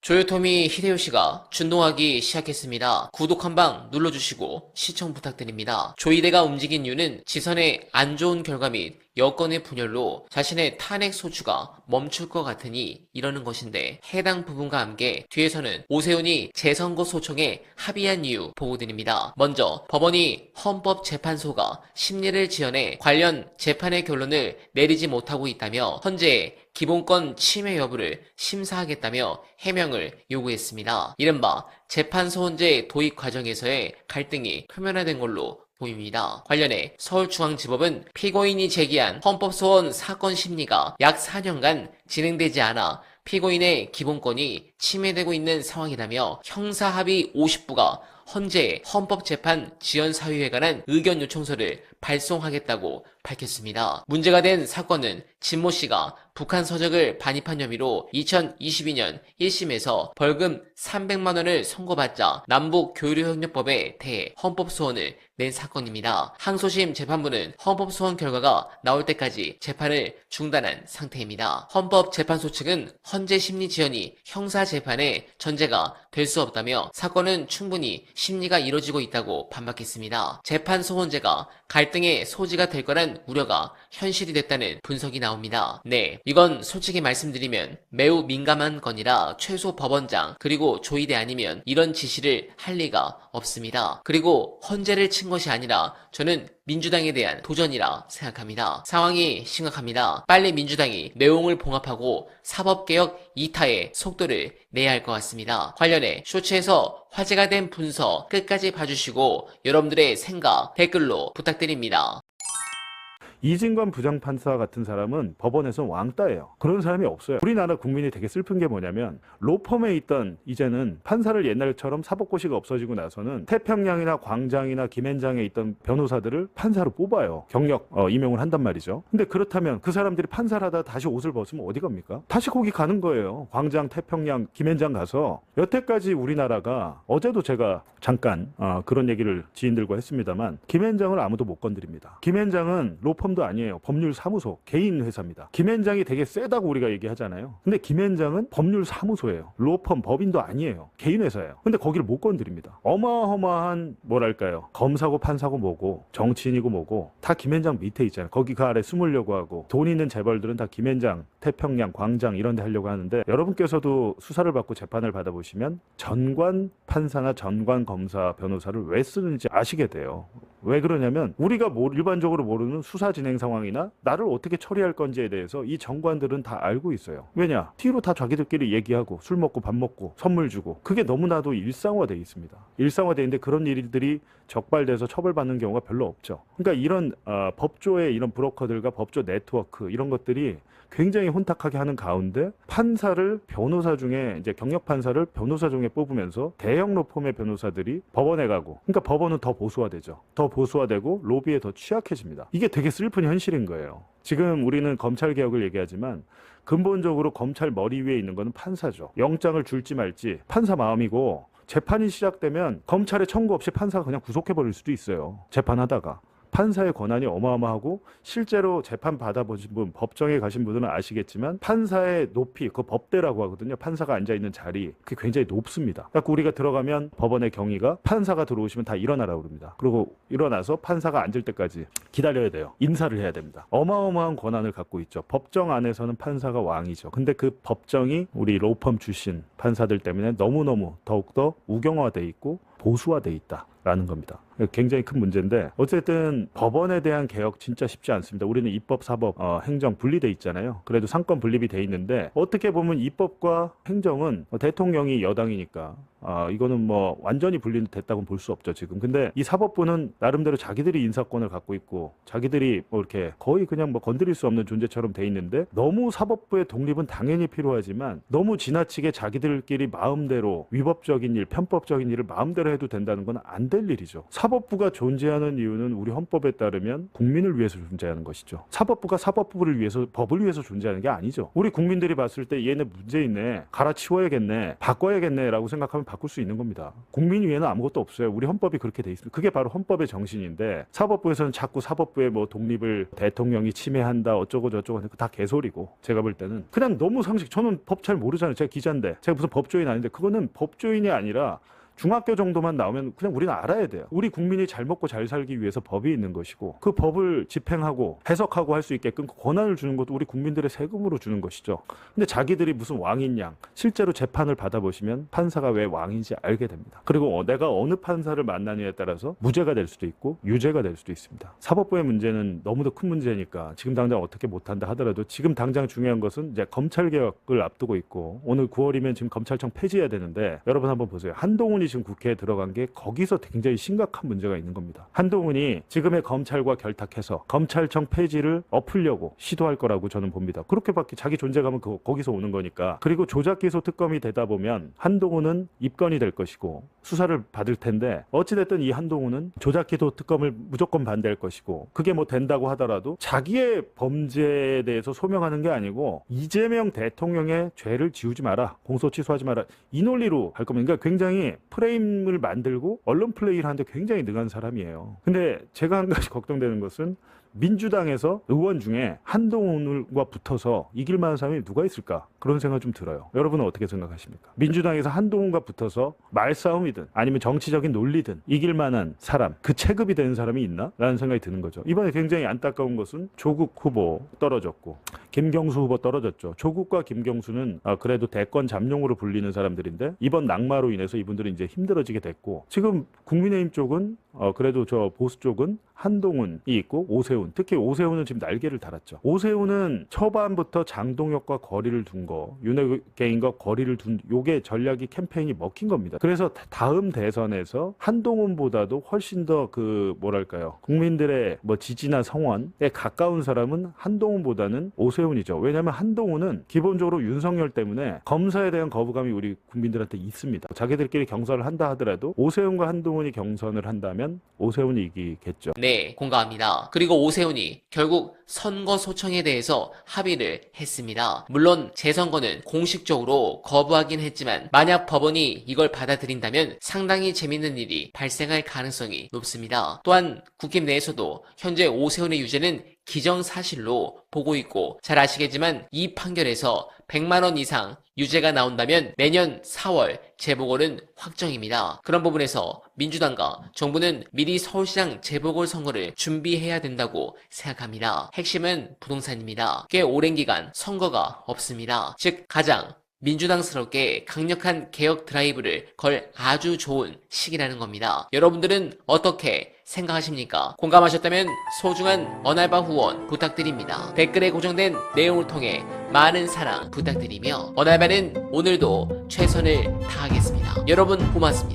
조요토미 히데요시가 준동하기 시작했습니다. 구독 한방 눌러주시고 시청 부탁드립니다. 조이대가 움직인 이유는 지선의 안 좋은 결과 및 여권의 분열로 자신의 탄핵 소추가 멈출 것 같으니 이러는 것인데, 해당 부분과 함께 뒤에서는 오세훈이 재선거 소청에 합의한 이유 보고드립니다. 먼저 법원이 헌법재판소가 심리를 지연해 관련 재판의 결론을 내리지 못하고 있다며 현재 기본권 침해 여부를 심사하겠다며 해명을 요구했습니다. 이른바 재판소헌제 도입 과정에서의 갈등이 표면화된 걸로 보입니다. 관련해 서울중앙지법은 피고인이 제기한 헌법소원 사건 심리가 약 4년간 진행되지 않아 피고인의 기본권이 침해되고 있는 상황이라며 형사합의 50부가 헌재 헌법재판 지연사유에 관한 의견 요청서를 발송하겠다고 밝혔습니다. 문제가 된 사건은 진모 씨가 북한 서적을 반입한 혐의로 2022년 1심에서 벌금 300만 원을 선고받자 남북교류협력법에 대해 헌법소원을 낸 사건입니다. 항소심 재판부는 헌법소원 결과가 나올 때까지 재판을 중단한 상태입니다. 헌법재판소 측은 헌재 심리 지연이 형사재판의 전제가 될 수 없다며 사건은 충분히 심리가 이뤄지고 있다고 반박했습니다. 재판소헌제가 갈등의 소지가 될 거란 우려가 현실이 됐다는 분석이 나옵니다. 네, 이건 솔직히 말씀드리면 매우 민감한 건이라 최소 법원장 그리고 조이대 아니면 이런 지시를 할 리가 없습니다. 그리고 헌재를 친 것이 아니라 저는 민주당에 대한 도전이라 생각합니다. 상황이 심각합니다. 빨리 민주당이 내용을 봉합하고 사법개혁 2타의 속도를 내야 할 것 같습니다. 관련해 쇼츠에서 화제가 된 분서 끝까지 봐주시고 여러분들의 생각 댓글로 부탁드립니다. 이진관 부장판사 같은 사람은 법원에서 왕따예요. 그런 사람이 없어요. 우리나라 국민이 되게 슬픈 게 뭐냐면 로펌에 있던, 이제는 판사를 옛날처럼 사법고시가 없어지고 나서는 태평양이나 광장이나 김앤장에 있던 변호사들을 판사로 뽑아요. 경력 임용을 한단 말이죠. 근데 그렇다면 그 사람들이 판사를 하다 다시 옷을 벗으면 어디 갑니까? 다시 거기 가는 거예요. 광장, 태평양, 김앤장 가서. 여태까지 우리나라가, 어제도 제가 잠깐 그런 얘기를 지인들과 했습니다만, 김앤장을 아무도 못 건드립니다. 김앤장은 로펌도 아니에요. 법률사무소, 개인 회사입니다. 김앤장이 되게 세다고 우리가 얘기하잖아요. 근데 김앤장은 법률사무소예요. 로펌, 법인도 아니에요. 개인 회사예요. 근데 거기를 못 건드립니다. 어마어마한, 뭐랄까요, 검사고 판사고 뭐고 정치인이고 뭐고 다 김앤장 밑에 있잖아요. 거기 그 아래 숨으려고 하고, 돈 있는 재벌들은 다 김앤장, 태평양, 광장 이런 데 하려고 하는데, 여러분께서도 수사를 받고 재판을 받아보시면 전관 판사나 전관 검사, 변호사를 왜 쓰는지 아시게 돼요. 왜 그러냐면 우리가 일반적으로 모르는 수사 진행 상황이나 나를 어떻게 처리할 건지에 대해서 이 정관들은 다 알고 있어요. 왜냐? 뒤로 다 자기들끼리 얘기하고 술 먹고 밥 먹고 선물 주고, 그게 너무나도 일상화되어 있습니다. 일상화되어 있는데 그런 일들이 적발돼서 처벌받는 경우가 별로 없죠. 그러니까 이런 법조의 이런 브로커들과 법조 네트워크, 이런 것들이 굉장히 혼탁하게 하는 가운데 판사를, 변호사 중에 이제 경력 판사를 변호사 중에 뽑으면서 대형 로펌의 변호사들이 법원에 가고, 그러니까 법원은 더 보수화되죠. 더 보수화되고 로비에 더 취약해집니다. 이게 되게 슬픈 현실인 거예요. 지금 우리는 검찰 개혁을 얘기하지만 근본적으로 검찰 머리 위에 있는 거는 판사죠. 영장을 줄지 말지 판사 마음이고, 재판이 시작되면 검찰의 청구 없이 판사가 그냥 구속해버릴 수도 있어요. 재판하다가. 판사의 권한이 어마어마하고, 실제로 재판 받아보신 분, 법정에 가신 분들은 아시겠지만 판사의 높이, 그 법대라고 하거든요. 판사가 앉아있는 자리, 그게 굉장히 높습니다. 그래서 우리가 들어가면 법원의 경위가 판사가 들어오시면 다 일어나라고 그럽니다. 그리고 일어나서 판사가 앉을 때까지 기다려야 돼요. 인사를 해야 됩니다. 어마어마한 권한을 갖고 있죠. 법정 안에서는 판사가 왕이죠. 근데 그 법정이 우리 로펌 출신 판사들 때문에 너무너무 더욱더 우경화돼 있고 보수화돼 있다라는 겁니다. 굉장히 큰 문제인데, 어쨌든 법원에 대한 개혁 진짜 쉽지 않습니다. 우리는 입법, 사법, 행정 분리돼 있잖아요. 그래도 상권 분립이 돼 있는데, 어떻게 보면 입법과 행정은 대통령이 여당이니까 이거는 뭐 완전히 분리됐다고는 볼 수 없죠, 지금. 근데 이 사법부는 나름대로 자기들이 인사권을 갖고 있고, 자기들이 뭐 이렇게 거의 그냥 뭐 건드릴 수 없는 존재처럼 돼 있는데, 너무 사법부의 독립은 당연히 필요하지만 너무 지나치게 자기들끼리 마음대로 위법적인 일, 편법적인 일을 마음대로 해도 된다는 건 안 될 일이죠. 사법부가 존재하는 이유는 우리 헌법에 따르면 국민을 위해서 존재하는 것이죠. 사법부가 사법부를 위해서, 법을 위해서 존재하는 게 아니죠. 우리 국민들이 봤을 때 얘네 문제 있네, 갈아치워야겠네, 바꿔야겠네 라고 생각하면 바꿀 수 있는 겁니다. 국민위에는 아무것도 없어요. 우리 헌법이 그렇게 돼 있습니다. 그게 바로 헌법의 정신인데 사법부에서는 자꾸 사법부의 뭐 독립을 대통령이 침해한다 어쩌고 저쩌고 하는 거 다 개소리고 제가 볼 때는 그냥 너무 상식. 저는 법 잘 모르잖아요. 제가 기자인데 제가 무슨 법조인 아닌데 그거는 법조인이 아니라 중학교 정도만 나오면 그냥 우리는 알아야 돼요. 우리 국민이 잘 먹고 잘 살기 위해서 법이 있는 것이고 그 법을 집행하고 해석하고 할 수 있게끔 권한을 주는 것도 우리 국민들의 세금으로 주는 것이죠. 근데 자기들이 무슨 왕인 양 실제로 재판을 받아보시면 판사가 왜 왕인지 알게 됩니다. 그리고 내가 어느 판사를 만나느냐에 따라서 무죄가 될 수도 있고 유죄가 될 수도 있습니다. 사법부의 문제는 너무도 큰 문제니까 지금 당장 어떻게 못한다 하더라도 지금 당장 중요한 것은 이제 검찰개혁을 앞두고 있고 오늘 9월이면 지금 검찰청 폐지해야 되는데 여러분 한번 보세요. 한동훈이 지금 국회에 들어간 게 거기서 굉장히 심각한 문제가 있는 겁니다. 한동훈이 지금의 검찰과 결탁해서 검찰청 폐지를 엎으려고 시도할 거라고 저는 봅니다. 그렇게밖에 자기 존재감은 거기서 오는 거니까. 그리고 조작기소 특검이 되다 보면 한동훈은 입건이 될 것이고 수사를 받을 텐데 어찌됐든 이 한동훈은 조작기소 특검을 무조건 반대할 것이고 그게 뭐 된다고 하더라도 자기의 범죄에 대해서 소명하는 게 아니고 이재명 대통령의 죄를 지우지 마라, 공소 취소하지 마라, 이 논리로 할 겁니다. 그러니까 굉장히 프레임을 만들고 언론 플레이를 하는데 굉장히 능한 사람이에요. 근데 제가 한 가지 걱정되는 것은 민주당에서 의원 중에 한동훈과 붙어서 이길 만한 사람이 누가 있을까? 그런 생각 좀 들어요. 여러분은 어떻게 생각하십니까? 민주당에서 한동훈과 붙어서 말싸움이든 아니면 정치적인 논리든 이길 만한 사람, 그 체급이 되는 사람이 있나? 라는 생각이 드는 거죠. 이번에 굉장히 안타까운 것은 조국 후보 떨어졌고 김경수 후보 떨어졌죠. 조국과 김경수는 그래도 대권 잠룡으로 불리는 사람들인데 이번 낙마로 인해서 이분들은 이제 힘들어지게 됐고 지금 국민의힘 쪽은 그래도 저 보수 쪽은 한동훈이 있고 오세훈, 특히 오세훈은 지금 날개를 달았죠. 오세훈은 초반부터 장동혁과 거리를 둔 거, 윤핵관과 거리를 둔 요게 전략이 캠페인이 먹힌 겁니다. 그래서 다음 대선에서 한동훈보다도 훨씬 더 그 뭐랄까요, 국민들의 뭐 지지나 성원에 가까운 사람은 한동훈보다는 오세훈이죠. 왜냐하면 한동훈은 기본적으로 윤석열 때문에 검사에 대한 거부감이 우리 국민들한테 있습니다. 자기들끼리 경선을 한다 하더라도 오세훈과 한동훈이 경선을 한다면 오세훈이 이기겠죠. 네, 공감합니다. 그리고 오세훈이 결국 선거 소청에 대해서 합의를 했습니다. 물론 재선거는 공식적으로 거부하긴 했지만 만약 법원이 이걸 받아들인다면 상당히 재밌는 일이 발생할 가능성이 높습니다. 또한 국힘 내에서도 현재 오세훈의 유죄는 기정사실로 보고 있고 잘 아시겠지만 이 판결에서 100만 원 이상 유죄가 나온다면 내년 4월 재보궐은 확정입니다. 그런 부분에서 민주당과 정부는 미리 서울시장 재보궐선거를 준비해야 된다고 생각합니다. 핵심은 부동산입니다. 꽤 오랜 기간 선거가 없습니다. 즉 가장 민주당스럽게 강력한 개혁 드라이브를 걸 아주 좋은 시기라는 겁니다. 여러분들은 어떻게 생각하십니까? 공감하셨다면 소중한 언알바 후원 부탁드립니다. 댓글에 고정된 내용을 통해 많은 사랑 부탁드리며 언알바는 오늘도 최선을 다하겠습니다. 여러분 고맙습니다.